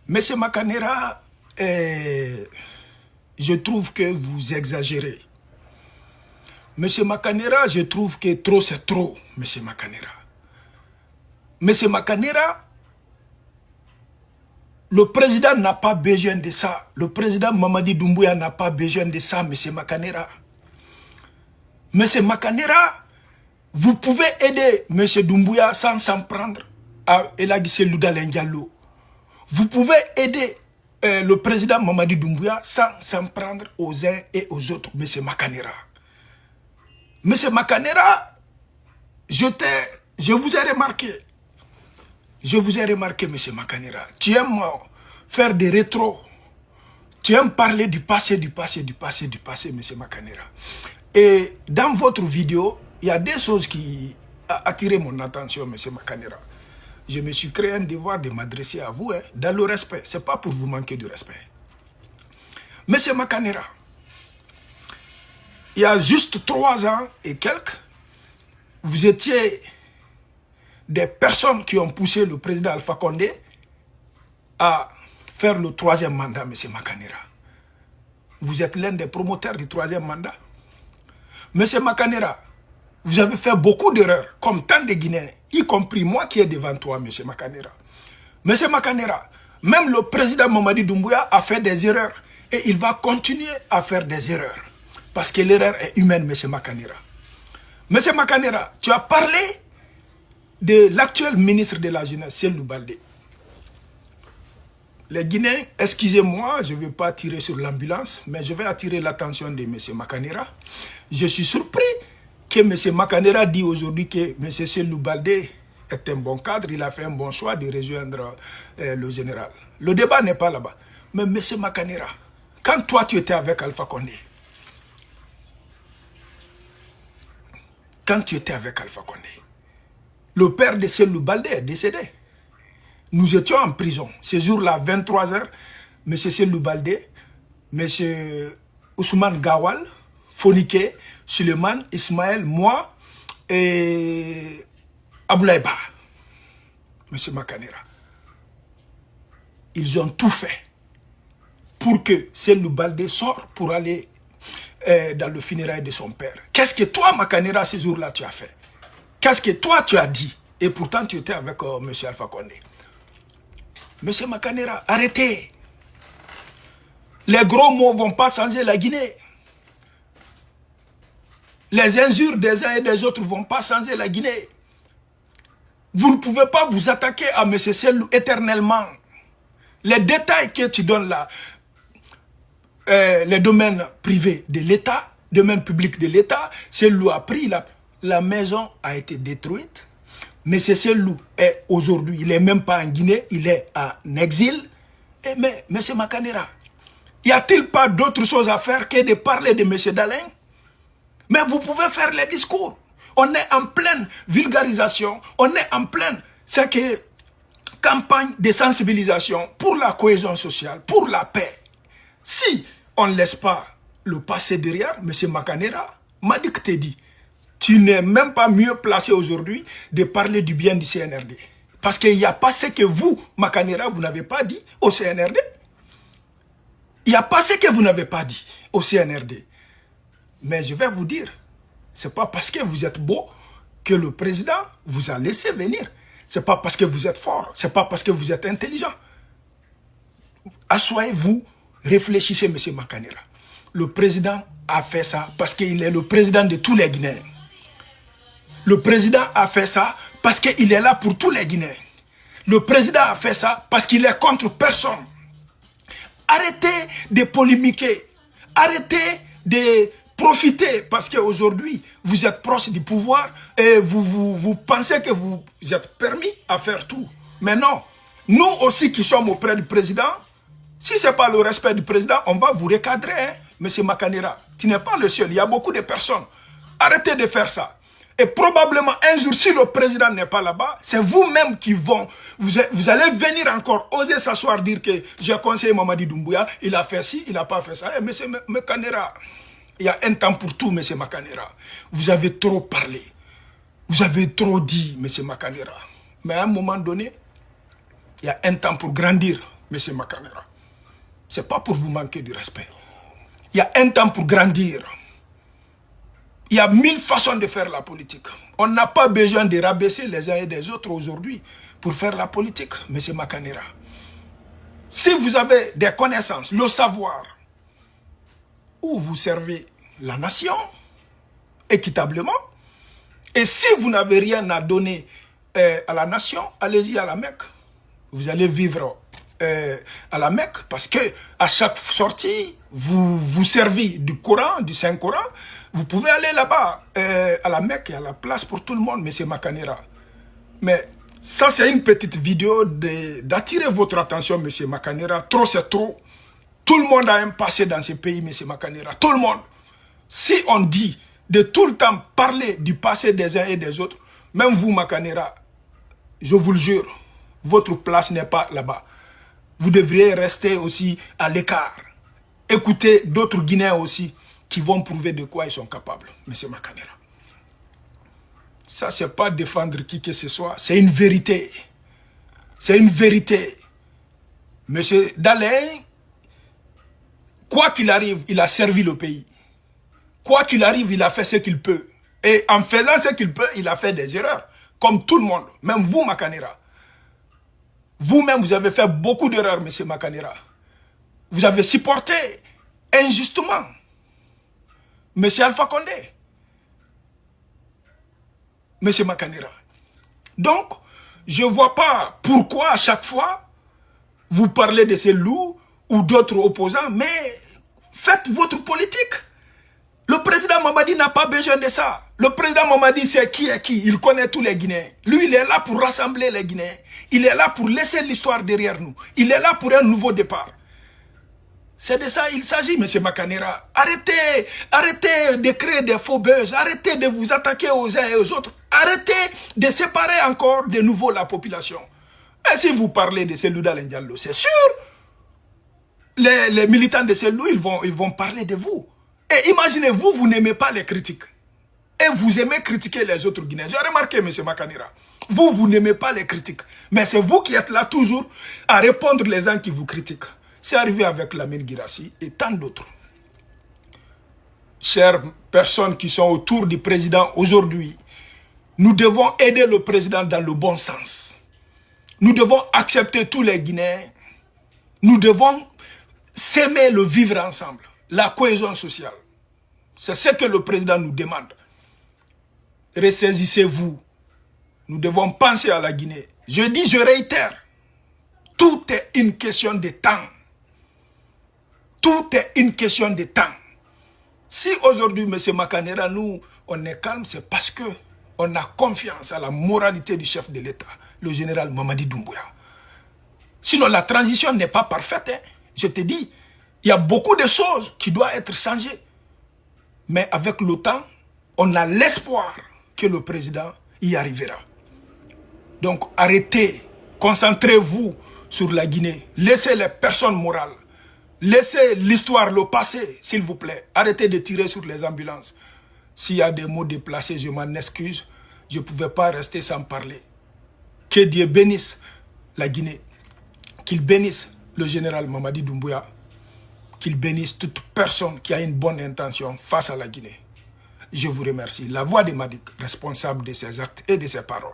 Monsieur Makanera, je trouve que vous exagérez. Monsieur Makanera, je trouve que trop c'est trop, Monsieur Makanera. Monsieur Makanera, le président n'a pas besoin de ça. Le président Mamadi Doumbouya n'a pas besoin de ça, Monsieur Makanera. Monsieur Makanera, vous pouvez aider Monsieur Doumbouya sans s'en prendre à Elagissé Loudalen Diallo. Vous pouvez aider le président Mamadi Doumbouya sans s'en prendre aux uns et aux autres, Monsieur Makanera. Monsieur Makanera, je vous ai remarqué. Je vous ai remarqué, Monsieur Makanera. Tu aimes faire des rétros. Tu aimes parler du passé, Monsieur Makanera. Et dans votre vidéo, il y a des choses qui ont attiré mon attention, Monsieur Makanera. Je me suis créé un devoir de m'adresser à vous, dans le respect. Ce n'est pas pour vous manquer de respect. Monsieur Makanera, il y a juste 3 ans et quelques, vous étiez des personnes qui ont poussé le président Alpha Condé à faire le 3e mandat, Monsieur Makanera. Vous êtes l'un des promoteurs du 3e mandat. Monsieur Makanera, vous avez fait beaucoup d'erreurs, comme tant de Guinéens, y compris moi qui est devant toi, Monsieur Makanera. Monsieur Makanera, même le président Mamadi Doumbouya a fait des erreurs et il va continuer à faire des erreurs. Parce que l'erreur est humaine, Monsieur Makanera. Monsieur Makanera, tu as parlé de l'actuel ministre de la Jeunesse, Cellou Baldé. Les Guinéens, excusez-moi, je ne vais pas tirer sur l'ambulance, mais je vais attirer l'attention de M. Makanera. Je suis surpris que M. Makanera dit aujourd'hui que M. Cellou Baldé est un bon cadre, il a fait un bon choix de rejoindre le général. Le débat n'est pas là-bas. Mais M. Makanera, quand toi tu étais avec Alpha Condé, le père de Cellou Baldé est décédé. Nous étions en prison. Ce jour-là, 23 h, M. Cellou Baldé, M. Ousmane Gawal, Fonike, Suleiman, Ismaël, moi et Aboulaye Ba, M. Makanera. Ils ont tout fait pour que Cellou Baldé sorte pour aller dans le funérail de son père. Qu'est-ce que toi, Makanera, ce jour-là, tu as fait? Qu'est-ce que toi, tu as dit? Et pourtant, tu étais avec M. Alpha Condé. Monsieur Makanera, arrêtez. Les gros mots ne vont pas changer la Guinée. Les injures des uns et des autres ne vont pas changer la Guinée. Vous ne pouvez pas vous attaquer à M. Cellou éternellement. Les détails que tu donnes là, les domaines privés de l'État, domaine public de l'État, Cellou a pris, la maison a été détruite. Mais Cellou est aujourd'hui, il n'est même pas en Guinée, il est en exil. Mais M. Makanera, y a-t-il pas d'autre chose à faire que de parler de M. Dalein? Mais vous pouvez faire les discours. On est en pleine vulgarisation, on est en pleine campagne de sensibilisation pour la cohésion sociale, pour la paix. Si on ne laisse pas le passé derrière, M. Makanera m'a dit que t'es dit. Tu n'es même pas mieux placé aujourd'hui de parler du bien du CNRD. Parce qu'il n'y a pas ce que vous, Makanera, vous n'avez pas dit au CNRD. Il n'y a pas ce que vous n'avez pas dit au CNRD. Mais je vais vous dire, ce n'est pas parce que vous êtes beau que le président vous a laissé venir. Ce n'est pas parce que vous êtes fort, ce n'est pas parce que vous êtes intelligent. Assoyez-vous, réfléchissez, M. Makanera. Le président a fait ça parce qu'il est le président de tous les Guinéens. Le président a fait ça parce qu'il est là pour tous les Guinéens. Le président a fait ça parce qu'il est contre personne. Arrêtez de polémiquer. Arrêtez de profiter parce qu'aujourd'hui, vous êtes proche du pouvoir et vous pensez que vous êtes permis à faire tout. Mais non, nous aussi qui sommes auprès du président, si ce n'est pas le respect du président, on va vous recadrer, hein, M. Makanera. Tu n'es pas le seul, il y a beaucoup de personnes. Arrêtez de faire ça. Et probablement un jour, si le président n'est pas là-bas, c'est vous-même qui vous allez venir encore oser s'asseoir, dire que j'ai conseillé Mamadi Doumbouya, il a fait ci, il n'a pas fait ça. Eh, monsieur Makanera, il y a un temps pour tout, monsieur Makanera. Vous avez trop parlé. Vous avez trop dit, monsieur Makanera. Mais à un moment donné, il y a un temps pour grandir. M. Makanera. Ce n'est pas pour vous manquer de respect. Il y a un temps pour grandir. Il y a 1000 façons de faire la politique. On n'a pas besoin de rabaisser les uns et les autres aujourd'hui pour faire la politique, M. Makanera. Si vous avez des connaissances, le savoir, où vous servez la nation équitablement, et si vous n'avez rien à donner à la nation, allez-y à la Mecque. Vous allez vivre à la Mecque parce que à chaque sortie, vous vous servez du Coran, du Saint-Coran. Vous pouvez aller là-bas à la Mecque, il y a la place pour tout le monde, M. Makanera. Mais ça, c'est une petite vidéo d'attirer votre attention, M. Makanera. Trop, c'est trop. Tout le monde a un passé dans ce pays, M. Makanera. Tout le monde. Si on dit de tout le temps parler du passé des uns et des autres, même vous, Makanera, je vous le jure, votre place n'est pas là-bas. Vous devriez rester aussi à l'écart. Écoutez d'autres Guinéens aussi qui vont prouver de quoi ils sont capables, M. Makanera. Ça, ce n'est pas défendre qui que ce soit, c'est une vérité. C'est une vérité. M. Daley, quoi qu'il arrive, il a servi le pays. Quoi qu'il arrive, il a fait ce qu'il peut. Et en faisant ce qu'il peut, il a fait des erreurs. Comme tout le monde. Même vous, Makanera. Vous-même, vous avez fait beaucoup d'erreurs, M. Makanera. Vous avez supporté injustement M. Alpha Condé. M. Makanera. Donc, je ne vois pas pourquoi à chaque fois, vous parlez de ces loups ou d'autres opposants, mais faites votre politique. Le président Mamadi n'a pas besoin de ça. Le président Mamadi sait qui est qui. Il connaît tous les Guinéens. Lui, il est là pour rassembler les Guinéens. Il est là pour laisser l'histoire derrière nous. Il est là pour un nouveau départ. C'est de ça qu'il s'agit, M. Makanera. Arrêtez de créer des faux buzz. Arrêtez de vous attaquer aux uns et aux autres. Arrêtez de séparer encore de nouveau la population. Et si vous parlez de Selou Dalein Diallo, c'est sûr, les militants de Selou, ils vont parler de vous. Et imaginez-vous, vous n'aimez pas les critiques. Et vous aimez critiquer les autres Guinéens. J'ai remarqué, M. Makanera. Vous n'aimez pas les critiques. Mais c'est vous qui êtes là toujours à répondre les gens qui vous critiquent. C'est arrivé avec Lamine Guirassy et tant d'autres. Chères personnes qui sont autour du président aujourd'hui, nous devons aider le président dans le bon sens. Nous devons accepter tous les Guinéens. Nous devons s'aimer, le vivre ensemble. La cohésion sociale. C'est ce que le président nous demande. Ressaisissez-vous. Nous devons penser à la Guinée. Je dis, je réitère. Tout est une question de temps. Tout est une question de temps. Si aujourd'hui, M. Makanera, nous, on est calme, c'est parce que on a confiance à la moralité du chef de l'État, le général Mamadi Doumbouya. Sinon, la transition n'est pas parfaite. Hein. Je te dis, il y a beaucoup de choses qui doivent être changées. Mais avec le temps, on a l'espoir que le président y arrivera. Donc, arrêtez, concentrez-vous sur la Guinée. Laissez les personnes morales. Laissez l'histoire, le passé, s'il vous plaît. Arrêtez de tirer sur les ambulances. S'il y a des mots déplacés, je m'en excuse. Je ne pouvais pas rester sans parler. Que Dieu bénisse la Guinée. Qu'il bénisse le général Mamadi Doumbouya. Qu'il bénisse toute personne qui a une bonne intention face à la Guinée. Je vous remercie. La voix de Madik, responsable de ses actes et de ses paroles.